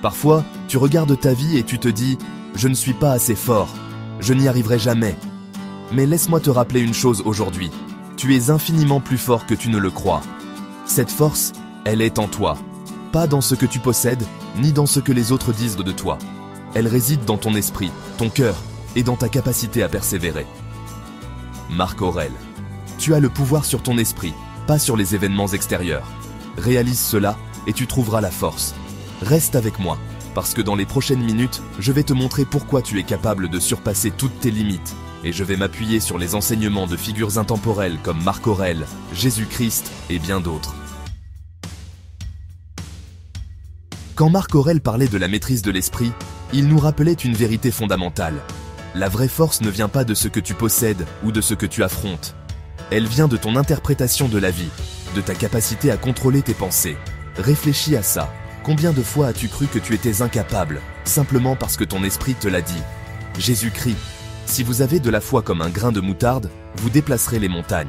Parfois, tu regardes ta vie et tu te dis « Je ne suis pas assez fort, je n'y arriverai jamais ». Mais laisse-moi te rappeler une chose aujourd'hui. Tu es infiniment plus fort que tu ne le crois. Cette force, elle est en toi. Pas dans ce que tu possèdes, ni dans ce que les autres disent de toi. Elle réside dans ton esprit, ton cœur et dans ta capacité à persévérer. Marc Aurèle. Tu as le pouvoir sur ton esprit, pas sur les événements extérieurs. Réalise cela et tu trouveras la force. Reste avec moi, parce que dans les prochaines minutes, je vais te montrer pourquoi tu es capable de surpasser toutes tes limites. Et je vais m'appuyer sur les enseignements de figures intemporelles comme Marc Aurèle, Jésus-Christ et bien d'autres. Quand Marc Aurèle parlait de la maîtrise de l'esprit, il nous rappelait une vérité fondamentale. La vraie force ne vient pas de ce que tu possèdes ou de ce que tu affrontes. Elle vient de ton interprétation de la vie, de ta capacité à contrôler tes pensées. Réfléchis à ça. Combien de fois as-tu cru que tu étais incapable, simplement parce que ton esprit te l'a dit? Jésus-Christ. Si vous avez de la foi comme un grain de moutarde, vous déplacerez les montagnes.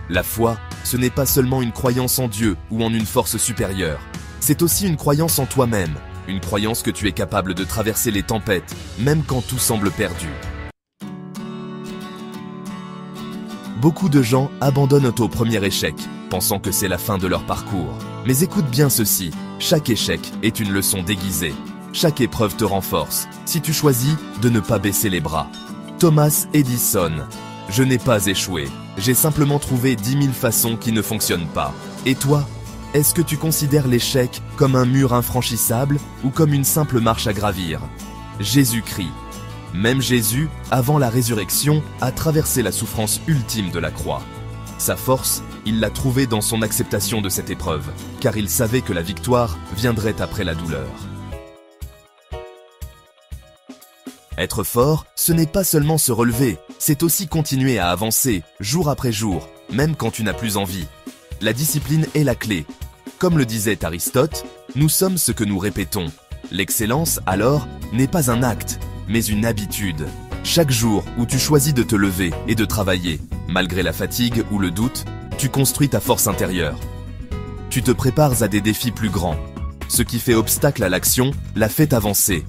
La foi, ce n'est pas seulement une croyance en Dieu ou en une force supérieure. C'est aussi une croyance en toi-même, une croyance que tu es capable de traverser les tempêtes, même quand tout semble perdu. Beaucoup de gens abandonnent au premier échec, pensant que c'est la fin de leur parcours. Mais écoute bien ceci, chaque échec est une leçon déguisée. Chaque épreuve te renforce, si tu choisis de ne pas baisser les bras. Thomas Edison. Je n'ai pas échoué, j'ai simplement trouvé 10 000 façons qui ne fonctionnent pas. Et toi? Est-ce que tu considères l'échec comme un mur infranchissable ou comme une simple marche à gravir? Jésus-Christ. Même Jésus, avant la résurrection, a traversé la souffrance ultime de la croix. Sa force, il l'a trouvée dans son acceptation de cette épreuve, car il savait que la victoire viendrait après la douleur. Être fort, ce n'est pas seulement se relever, c'est aussi continuer à avancer, jour après jour, même quand tu n'as plus envie. La discipline est la clé. Comme le disait Aristote, nous sommes ce que nous répétons. L'excellence, alors, n'est pas un acte, mais une habitude. Chaque jour où tu choisis de te lever et de travailler, malgré la fatigue ou le doute, tu construis ta force intérieure. Tu te prépares à des défis plus grands. Ce qui fait obstacle à l'action la fait avancer.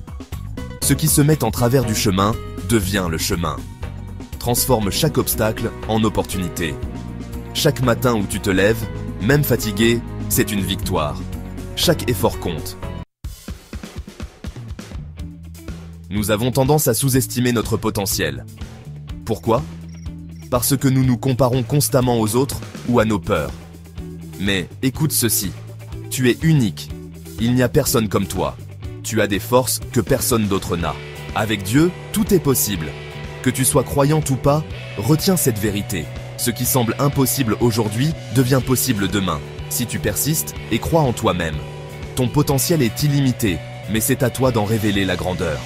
Ce qui se met en travers du chemin devient le chemin. Transforme chaque obstacle en opportunité. Chaque matin où tu te lèves, même fatigué, c'est une victoire. Chaque effort compte. Nous avons tendance à sous-estimer notre potentiel. Pourquoi? Parce que nous nous comparons constamment aux autres ou à nos peurs. Mais écoute ceci, tu es unique. Il n'y a personne comme toi. Tu as des forces que personne d'autre n'a. Avec Dieu, tout est possible. Que tu sois croyante ou pas, retiens cette vérité. Ce qui semble impossible aujourd'hui devient possible demain, si tu persistes et crois en toi-même. Ton potentiel est illimité, mais c'est à toi d'en révéler la grandeur.